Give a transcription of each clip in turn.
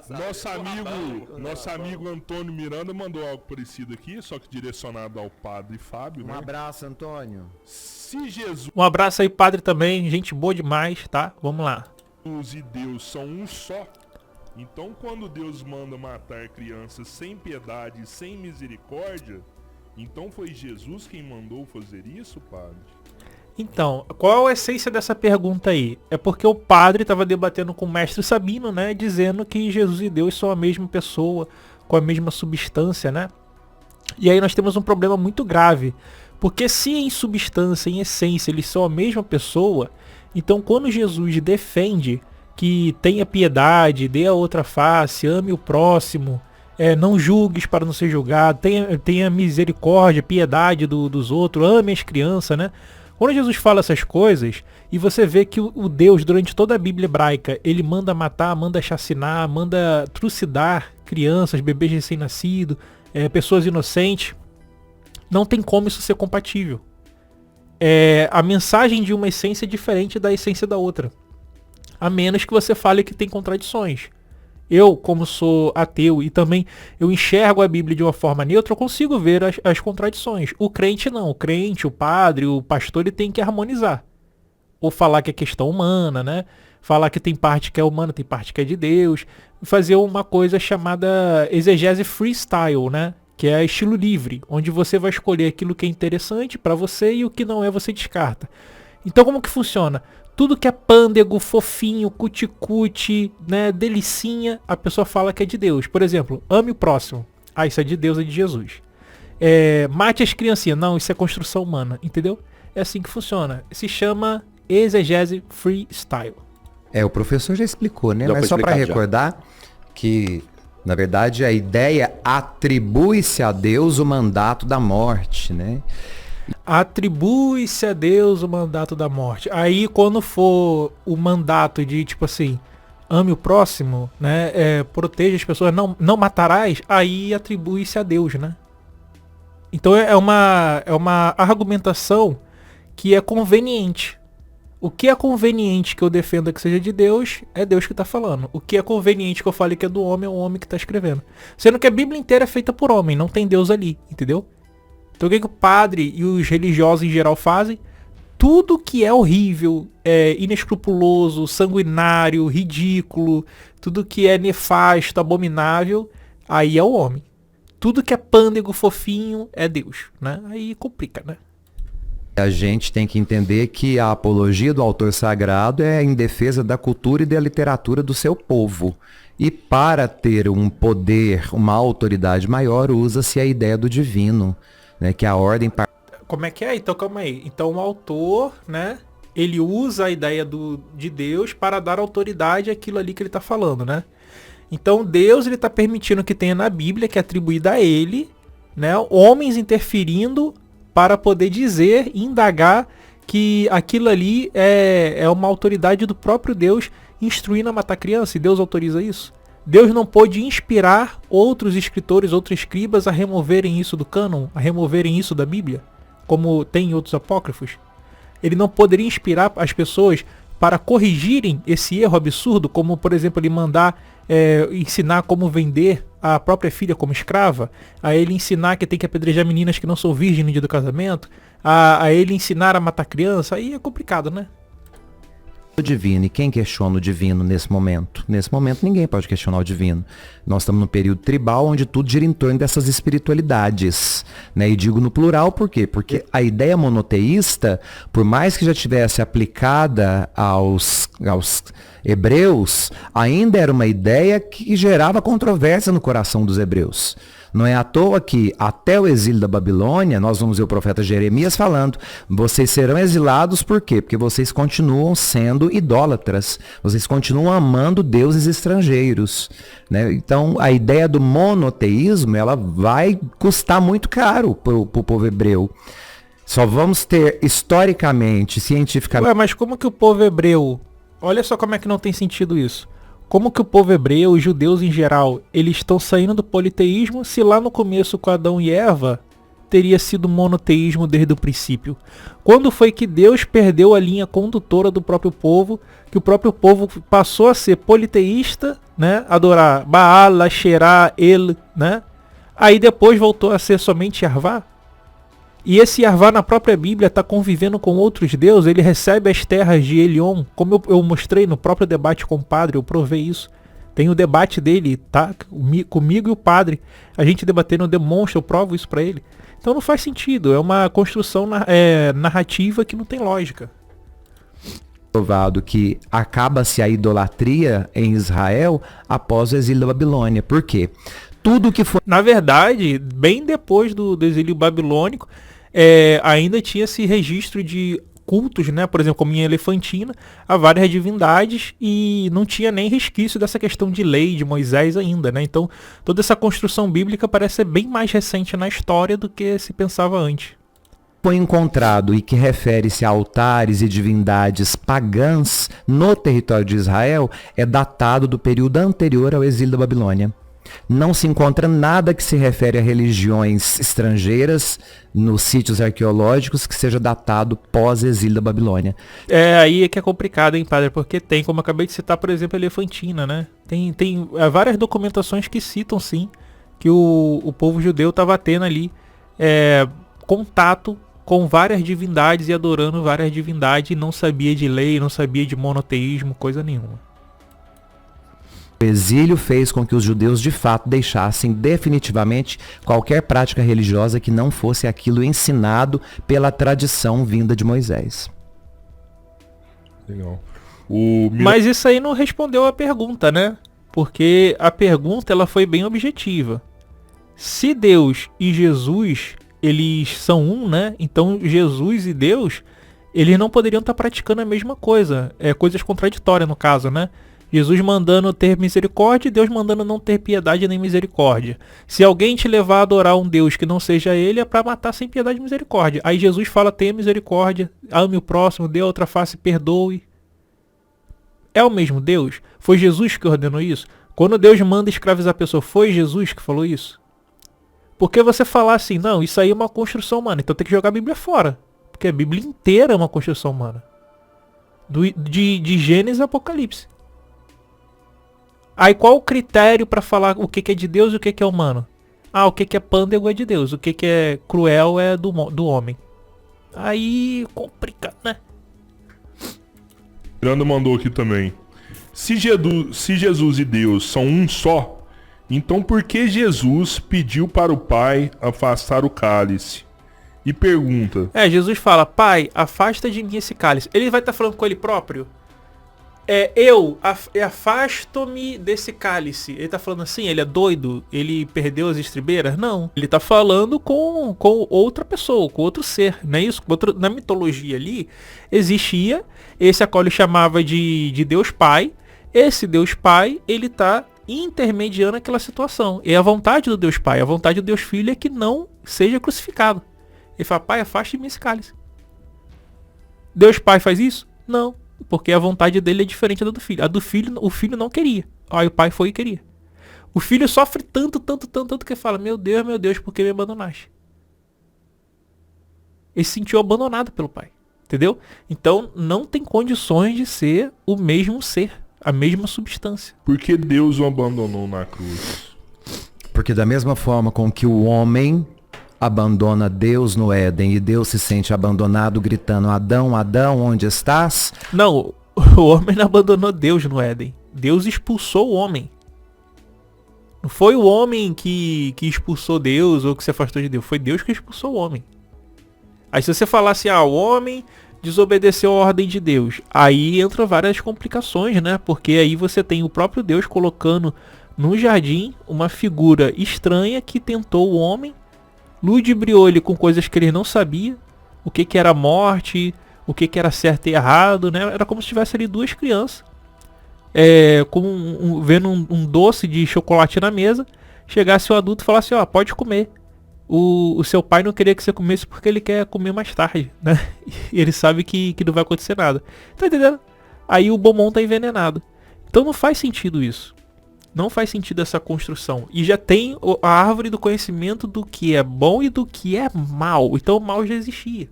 Nosso amigo Antônio Miranda mandou algo parecido aqui, só que direcionado ao padre Fábio, né? Um abraço, Antônio. Se Jesus Um abraço aí, padre, também. Gente boa demais, tá? Vamos lá. e Deus são um só, então quando Deus manda matar crianças sem piedade e sem misericórdia, então foi Jesus quem mandou fazer isso, padre? Então, qual a essência dessa pergunta aí? É porque o padre estava debatendo com o mestre Sabino, né? Dizendo que Jesus e Deus são a mesma pessoa, com a mesma substância, né? E aí nós temos um problema muito grave. Porque se em substância, em essência, eles são a mesma pessoa, então quando Jesus defende que tenha piedade, dê a outra face, ame o próximo, não julgues para não ser julgado, tenha misericórdia, piedade dos outros, ame as crianças, né? Quando Jesus fala essas coisas, e você vê que o Deus, durante toda a Bíblia hebraica, ele manda matar, manda chacinar, manda trucidar crianças, bebês recém-nascidos, pessoas inocentes, não tem como isso ser compatível. A mensagem de uma essência é diferente da essência da outra. A menos que você fale que tem contradições. Eu, como sou ateu e também eu enxergo a Bíblia de uma forma neutra, eu consigo ver as contradições. O crente não. O crente, o padre, o pastor, ele tem que harmonizar. Ou falar que é questão humana, né? Falar que tem parte que é humana, tem parte que é de Deus. Fazer uma coisa chamada exegese freestyle, né? Que é estilo livre, onde você vai escolher aquilo que é interessante para você e o que não é você descarta. Então como que funciona? Tudo que é pândego, fofinho, cuticute, né, delicinha, a pessoa fala que é de Deus. Por exemplo, ame o próximo. Ah, isso é de Deus, é de Jesus. Mate as criancinhas. Não, isso é construção humana, entendeu? É assim que funciona. Se chama exegese freestyle. O professor já explicou, né? Mas só para recordar que, na verdade, a ideia atribui-se a Deus o mandato da morte, né? Atribui-se a Deus o mandato da morte. Aí quando for o mandato de tipo assim, ame o próximo, né? Proteja as pessoas, não matarás, aí atribui-se a Deus, né? Então é uma argumentação que é conveniente. O que é conveniente que eu defenda que seja de Deus, é Deus que está falando. O que é conveniente que eu fale que é do homem, é o homem que está escrevendo. Sendo que a Bíblia inteira é feita por homem, não tem Deus ali, entendeu? Então o que o padre e os religiosos em geral fazem? Tudo que é horrível, inescrupuloso, sanguinário, ridículo, tudo que é nefasto, abominável, aí é o homem. Tudo que é pândego, fofinho, é Deus, né? Aí complica, né? A gente tem que entender que a apologia do autor sagrado é em defesa da cultura e da literatura do seu povo. E para ter um poder, uma autoridade maior, usa-se a ideia do divino, né, que é a ordem... Como é que é? Então calma aí. Então o autor, né, ele usa a ideia de Deus para dar autoridade àquilo ali que ele está falando, né? Então Deus, ele está permitindo que tenha na Bíblia, que é atribuída a ele, né, homens interferindo para poder dizer, indagar que aquilo ali é uma autoridade do próprio Deus instruindo a matar criança, e Deus autoriza isso. Deus não pôde inspirar outros escritores, outros escribas a removerem isso do cânon, a removerem isso da Bíblia, como tem em outros apócrifos. Ele não poderia inspirar as pessoas para corrigirem esse erro absurdo, como por exemplo ele mandar ensinar como vender a própria filha como escrava, a ele ensinar que tem que apedrejar meninas que não são virgens no dia do casamento, a ele ensinar a matar criança. Aí é complicado, né? O divino. E quem questiona o divino nesse momento? Nesse momento ninguém pode questionar o divino. Nós estamos num período tribal onde tudo gira em torno dessas espiritualidades, né? E digo no plural por quê? Porque a ideia monoteísta, por mais que já tivesse aplicada aos hebreus, ainda era uma ideia que gerava controvérsia no coração dos hebreus. Não é à toa que, até o exílio da Babilônia, nós vamos ver o profeta Jeremias falando, vocês serão exilados por quê? Porque vocês continuam sendo idólatras, vocês continuam amando deuses estrangeiros, né? Então, a ideia do monoteísmo, ela vai custar muito caro para o povo hebreu. Só vamos ter, historicamente, cientificamente... Ué, mas como que o povo hebreu... Olha só como é que não tem sentido isso. Como que o povo hebreu, os judeus em geral, eles estão saindo do politeísmo se lá no começo com Adão e Eva teria sido monoteísmo desde o princípio? Quando foi que Deus perdeu a linha condutora do próprio povo, que o próprio povo passou a ser politeísta né? Adorar Baal, Asherah, El, né? Aí depois voltou a ser somente Yarvá. E esse Yarvá na própria Bíblia está convivendo com outros deuses. Ele recebe as terras de Elion, como eu mostrei no próprio debate com o padre, eu provei isso. Tem o debate dele, tá? Comigo e o padre. A gente debatendo, demonstra, eu provo isso para ele. Então não faz sentido. É uma construção narrativa que não tem lógica. Provado que acaba-se a idolatria em Israel após o exílio da Babilônia. Por quê? Tudo que foi... Na verdade, bem depois do exílio babilônico, ainda tinha esse registro de cultos, né? Por exemplo, como em Elefantina, a várias divindades, e não tinha nem resquício dessa questão de lei de Moisés ainda, né? Então, toda essa construção bíblica parece ser bem mais recente na história do que se pensava antes. Foi encontrado e que refere-se a altares e divindades pagãs no território de Israel é datado do período anterior ao exílio da Babilônia. Não se encontra nada que se refere a religiões estrangeiras nos sítios arqueológicos que seja datado pós-exílio da Babilônia. Aí é que é complicado, hein, padre? Porque tem, como eu acabei de citar, por exemplo, Elefantina, né? Tem várias documentações que citam, sim, que o povo judeu estava tendo ali contato com várias divindades e adorando várias divindades, e não sabia de lei, não sabia de monoteísmo, coisa nenhuma. O exílio fez com que os judeus de fato deixassem definitivamente qualquer prática religiosa que não fosse aquilo ensinado pela tradição vinda de Moisés. Legal. Mas isso aí não respondeu a pergunta, né? Porque a pergunta ela foi bem objetiva. Se Deus e Jesus, eles são um, né? Então Jesus e Deus, eles não poderiam estar praticando a mesma coisa. Coisas contraditórias no caso, né? Jesus mandando ter misericórdia e Deus mandando não ter piedade nem misericórdia. Se alguém te levar a adorar um Deus que não seja ele, é para matar sem piedade e misericórdia. Aí Jesus fala, tenha misericórdia, ame o próximo, dê a outra face, perdoe. É o mesmo Deus? Foi Jesus que ordenou isso? Quando Deus manda escravizar a pessoa, foi Jesus que falou isso? Porque você falar assim, não, isso aí é uma construção humana, então tem que jogar a Bíblia fora. Porque a Bíblia inteira é uma construção humana. De Gênesis a Apocalipse. Aí qual o critério para falar o que é de Deus e o que é humano? O que é pândego é de Deus, o que é cruel é do homem. Aí complica, né? Miranda mandou aqui também. Se Jesus e Deus são um só, então por que Jesus pediu para o Pai afastar o cálice? E pergunta. Jesus fala, Pai, afasta de mim esse cálice. Ele vai estar falando com ele próprio? Eu afasto-me desse cálice. Ele tá falando assim, ele é doido? Ele perdeu as estribeiras? Não. Ele tá falando com outra pessoa, com outro ser. Não é isso? Na mitologia ali, existia, esse a qual ele chamava de Deus Pai. Esse Deus Pai, ele tá intermediando aquela situação. E a vontade do Deus Pai, a vontade do Deus Filho é que não seja crucificado. Ele fala, Pai, afaste-me esse cálice. Deus Pai faz isso? Não. Porque a vontade dele é diferente da do filho. A do filho, o filho não queria. Aí o pai foi e queria. O filho sofre tanto que fala, meu Deus, por que me abandonaste? Ele se sentiu abandonado pelo pai. Entendeu? Então não tem condições de ser o mesmo ser. A mesma substância. Por que Deus o abandonou na cruz? Porque da mesma forma com que o homem abandona Deus no Éden e Deus se sente abandonado gritando, Adão, Adão, onde estás? Não, o homem não abandonou Deus no Éden. Deus expulsou o homem. Não foi o homem que expulsou Deus ou que se afastou de Deus. Foi Deus que expulsou o homem. Aí se você falar assim, o homem desobedeceu a ordem de Deus, aí entra várias complicações, né? Porque aí você tem o próprio Deus colocando no jardim uma figura estranha que tentou o homem, ludibriou ele com coisas que ele não sabia, o que era morte, o que era certo e errado, né? Era como se tivesse ali duas crianças, vendo um doce de chocolate na mesa, chegasse o adulto e falasse, pode comer. O seu pai não queria que você comesse porque ele quer comer mais tarde, né? E ele sabe que não vai acontecer nada. Tá entendendo? Aí o Beaumont tá envenenado. Então não faz sentido isso. Não faz sentido essa construção. E já tem a árvore do conhecimento do que é bom e do que é mal. Então o mal já existia.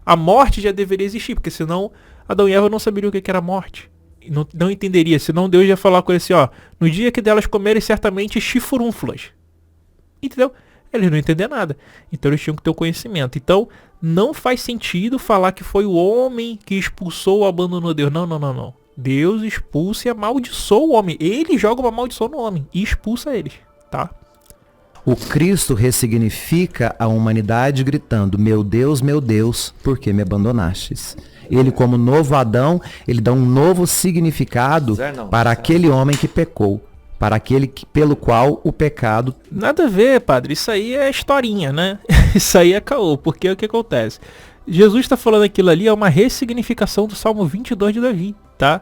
A morte já deveria existir, porque senão Adão e Eva não saberiam o que era morte. não entenderia, senão Deus ia falar com ele assim, ó, no dia que delas comerem certamente chifurúnfulas. Entendeu? Eles não entendiam nada. Então eles tinham que ter o conhecimento. Então não faz sentido falar que foi o homem que expulsou ou abandonou Deus. Não. Deus expulsa e amaldiçoa o homem. Ele joga uma maldição no homem e expulsa eles, tá? O Cristo ressignifica a humanidade gritando, meu Deus, por que me abandonastes? Ele, como novo Adão, ele dá um novo significado para aquele homem que pecou, para aquele pelo qual o pecado... Nada a ver, padre, isso aí é historinha, né? Isso aí é caô, porque o que acontece? Jesus está falando aquilo ali, é uma ressignificação do Salmo 22 de Davi, tá?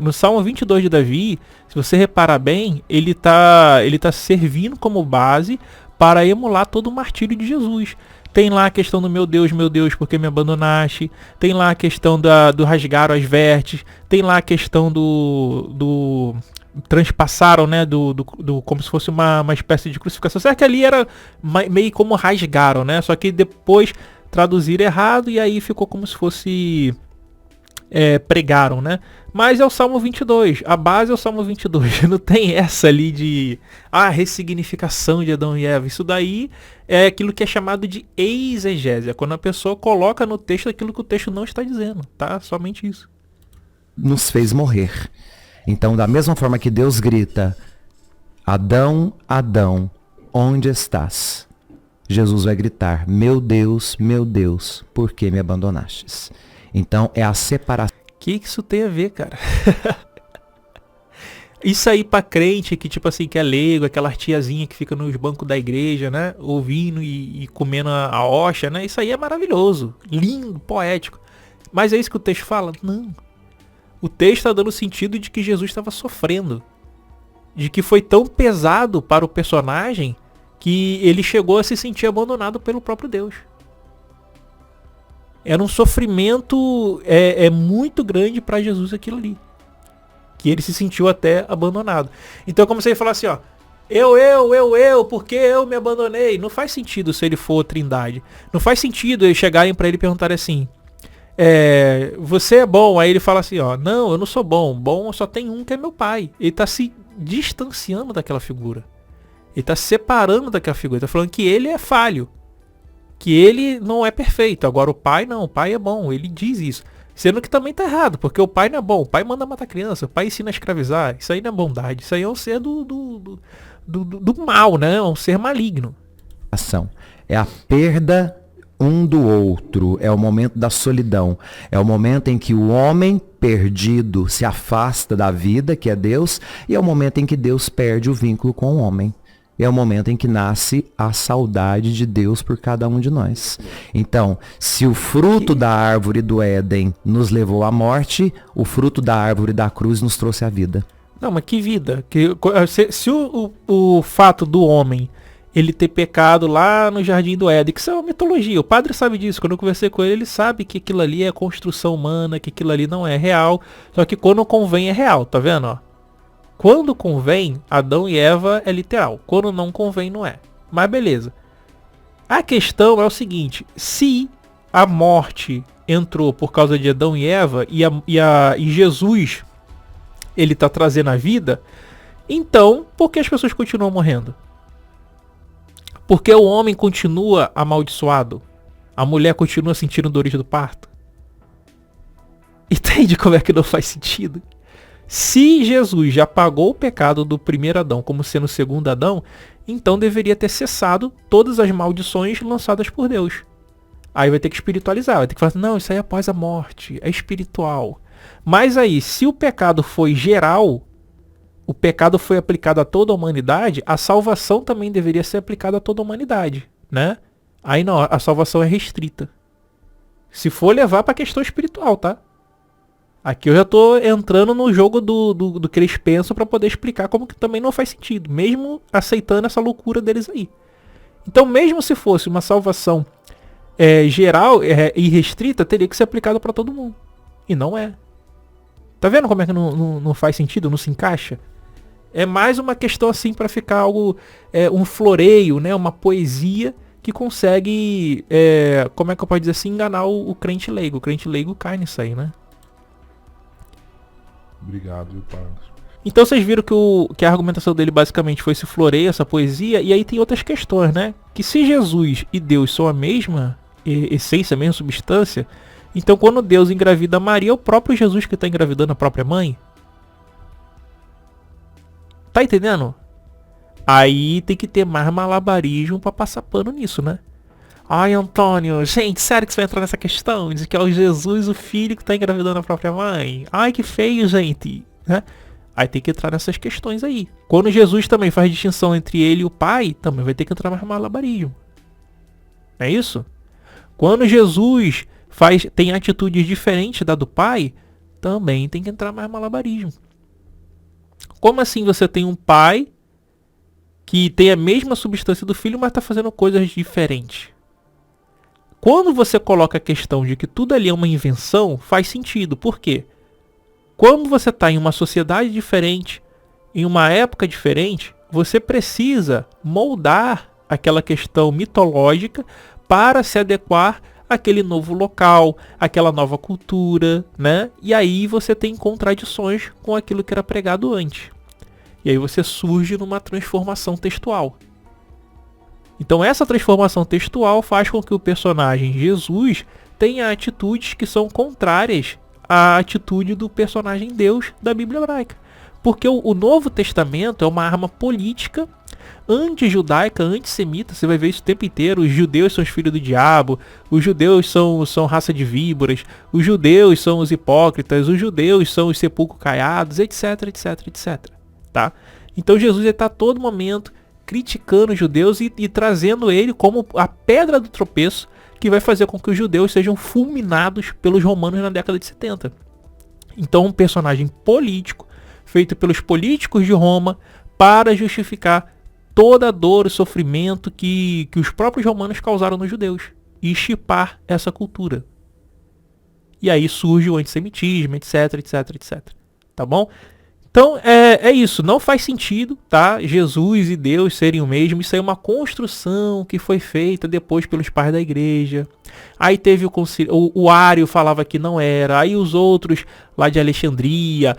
No Salmo 22 de Davi, se você reparar bem, ele tá servindo como base para emular todo o martírio de Jesus. Tem lá a questão do meu Deus, por que me abandonaste? Tem lá a questão do rasgaram as vestes. Tem lá a questão do transpassaram, né? Como se fosse uma espécie de crucificação. Será que ali era meio como rasgaram, né? Só que depois traduziram errado e aí ficou como se fosse... pregaram, né? Mas é o Salmo 22, a base é o Salmo 22, não tem essa ali de ressignificação de Adão e Eva. Isso daí é aquilo que é chamado de exegese, quando a pessoa coloca no texto aquilo que o texto não está dizendo, tá? Somente isso. Nos fez morrer. Então, da mesma forma que Deus grita, Adão, Adão, onde estás? Jesus vai gritar, meu Deus, por que me abandonastes? Então é a separação. O que isso tem a ver, cara? Isso aí pra crente que tipo assim, que é leigo, aquela tiazinha que fica nos bancos da igreja, né? Ouvindo e comendo a hóstia, né? Isso aí é maravilhoso, lindo, poético. Mas é isso que o texto fala? Não. O texto está dando o sentido de que Jesus estava sofrendo. De que foi tão pesado para o personagem que ele chegou a se sentir abandonado pelo próprio Deus. Era um sofrimento muito grande para Jesus aquilo ali. Que ele se sentiu até abandonado. Então é como se ele falasse assim, ó. Eu, porque eu me abandonei. Não faz sentido se ele for Trindade. Não faz sentido eles chegarem para ele e perguntarem assim. Você é bom? Aí ele fala assim, ó. Não, eu não sou bom. Bom só tem um que é meu pai. Ele tá se distanciando daquela figura. Ele tá se separando daquela figura. Ele tá falando que ele é falho. Que ele não é perfeito. Agora o pai não, o pai é bom, ele diz isso. Sendo que também tá errado, porque o pai não é bom. O pai manda matar criança, o pai ensina a escravizar. Isso aí não é bondade, isso aí é um ser do mal, né? É um ser maligno. É a perda um do outro, é o momento da solidão. É o momento em que o homem perdido se afasta da vida, que é Deus, e é o momento em que Deus perde o vínculo com o homem. É o momento em que nasce a saudade de Deus por cada um de nós. Então, se o fruto da árvore do Éden nos levou à morte, o fruto da árvore da cruz nos trouxe a vida. Não, mas que vida? Se o fato do homem ele ter pecado lá no Jardim do Éden, que isso é uma mitologia, o padre sabe disso, quando eu conversei com ele, ele sabe que aquilo ali é construção humana, que aquilo ali não é real, só que quando convém é real, tá vendo, ó? Quando convém, Adão e Eva é literal. Quando não convém, não é. Mas beleza. A questão é o seguinte. Se a morte entrou por causa de Adão e Eva e Jesus ele está trazendo a vida, então por que as pessoas continuam morrendo? Porque o homem continua amaldiçoado? A mulher continua sentindo dores do parto? Entende como é que não faz sentido? Se Jesus já pagou o pecado do primeiro Adão como sendo o segundo Adão, então deveria ter cessado todas as maldições lançadas por Deus. Aí vai ter que espiritualizar, vai ter que falar, não, isso aí é após a morte, é espiritual. Mas aí, se o pecado foi geral, o pecado foi aplicado a toda a humanidade, a salvação também deveria ser aplicada a toda a humanidade, né? Aí não, a salvação é restrita. Se for levar para a questão espiritual, tá? Aqui eu já tô entrando no jogo do que eles pensam para poder explicar como que também não faz sentido, mesmo aceitando essa loucura deles aí. Então, mesmo se fosse uma salvação geral e restrita, teria que ser aplicada para todo mundo. E não é. Tá vendo como é que não faz sentido, não se encaixa? É mais uma questão assim para ficar algo, um floreio, né, uma poesia que consegue, como é que eu posso dizer assim, enganar o crente leigo. O crente leigo cai nisso aí, né? Obrigado, viu, padre? Então vocês viram que a argumentação dele basicamente foi esse floreio, essa poesia, e aí tem outras questões, né? Que se Jesus e Deus são a mesma essência, a mesma substância, então quando Deus engravida Maria, é o próprio Jesus que está engravidando a própria mãe. Tá entendendo? Aí tem que ter mais malabarismo pra passar pano nisso, né? Ai, Antônio, gente, sério que você vai entrar nessa questão? De que é o Jesus, o filho, que tá engravidando a própria mãe? Ai, que feio, gente, né? Aí tem que entrar nessas questões aí. Quando Jesus também faz distinção entre ele e o pai, também vai ter que entrar mais malabarismo. Não é isso? Quando Jesus tem atitudes diferentes da do pai, também tem que entrar mais malabarismo. Como assim você tem um pai que tem a mesma substância do filho, mas está fazendo coisas diferentes? Quando você coloca a questão de que tudo ali é uma invenção, faz sentido. Por quê? Quando você está em uma sociedade diferente, em uma época diferente, você precisa moldar aquela questão mitológica para se adequar àquele novo local, àquela nova cultura, né? E aí você tem contradições com aquilo que era pregado antes. E aí você surge numa transformação textual. Então essa transformação textual faz com que o personagem Jesus tenha atitudes que são contrárias à atitude do personagem Deus da Bíblia hebraica. Porque o Novo Testamento é uma arma política anti-judaica, antissemita. Você vai ver isso o tempo inteiro. Os judeus são os filhos do diabo, os judeus são raça de víboras, os judeus são os hipócritas, os judeus são os sepulcros caiados, etc, etc, etc. Tá? Então Jesus está a todo momento criticando os judeus e trazendo ele como a pedra do tropeço que vai fazer com que os judeus sejam fulminados pelos romanos na década de 70. Então um personagem político, feito pelos políticos de Roma, para justificar toda a dor e sofrimento que os próprios romanos causaram nos judeus, e chipar essa cultura. E aí surge o antissemitismo, etc, etc, etc. Tá bom? Então é isso, não faz sentido, tá? Jesus e Deus serem o mesmo. Isso aí é uma construção que foi feita depois pelos pais da igreja. Aí teve o concílio, o Ário falava que não era, aí os outros lá de Alexandria,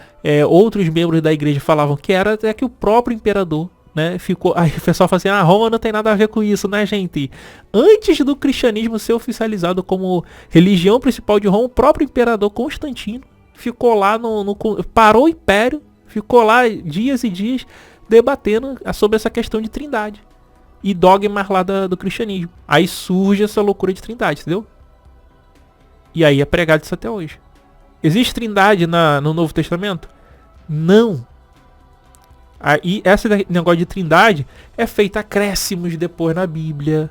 outros membros da igreja falavam que era, até que o próprio imperador, né, ficou. Aí o pessoal fala assim, Roma não tem nada a ver com isso, né, gente? Antes do cristianismo ser oficializado como religião principal de Roma, o próprio imperador Constantino ficou lá parou o império, ficou lá dias e dias debatendo sobre essa questão de trindade e dogmas lá do cristianismo. Aí surge essa loucura de trindade, entendeu? E aí é pregado isso até hoje. Existe trindade no Novo Testamento? Não. Aí esse negócio de trindade é feito acréscimos depois na Bíblia,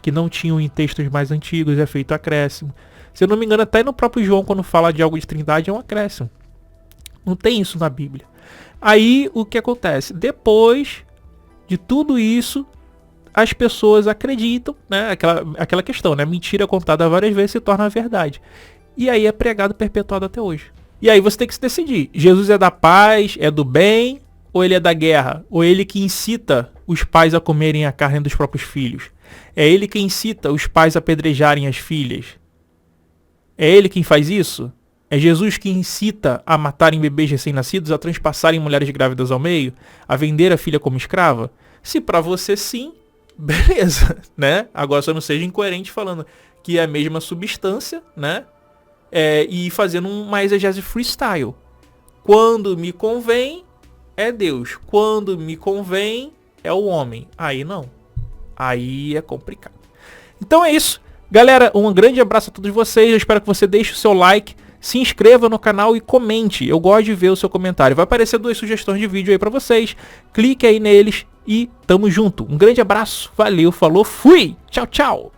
que não tinham em textos mais antigos, é feito acréscimo. Se eu não me engano, até no próprio João, quando fala de algo de trindade, é um acréscimo. Não tem isso na Bíblia. Aí o que acontece? Depois de tudo isso, as pessoas acreditam, né? Aquela questão, né? Mentira contada várias vezes se torna verdade. E aí é pregado perpetuado até hoje. E aí você tem que se decidir. Jesus é da paz, é do bem, ou ele é da guerra? Ou ele que incita os pais a comerem a carne dos próprios filhos? É ele que incita os pais a apedrejarem as filhas? É ele quem faz isso? É Jesus que incita a matarem bebês recém-nascidos, a transpassarem mulheres grávidas ao meio, a vender a filha como escrava? Se pra você sim, beleza, né? Agora só não seja incoerente falando que é a mesma substância, né? E fazendo uma exegese freestyle. Quando me convém, é Deus. Quando me convém, é o homem. Aí não. Aí é complicado. Então é isso. Galera, um grande abraço a todos vocês. Eu espero que você deixe o seu like, se inscreva no canal e comente. Eu gosto de ver o seu comentário. Vai aparecer 2 sugestões de vídeo aí pra vocês. Clique aí neles e tamo junto. Um grande abraço. Valeu, falou, fui. Tchau, tchau.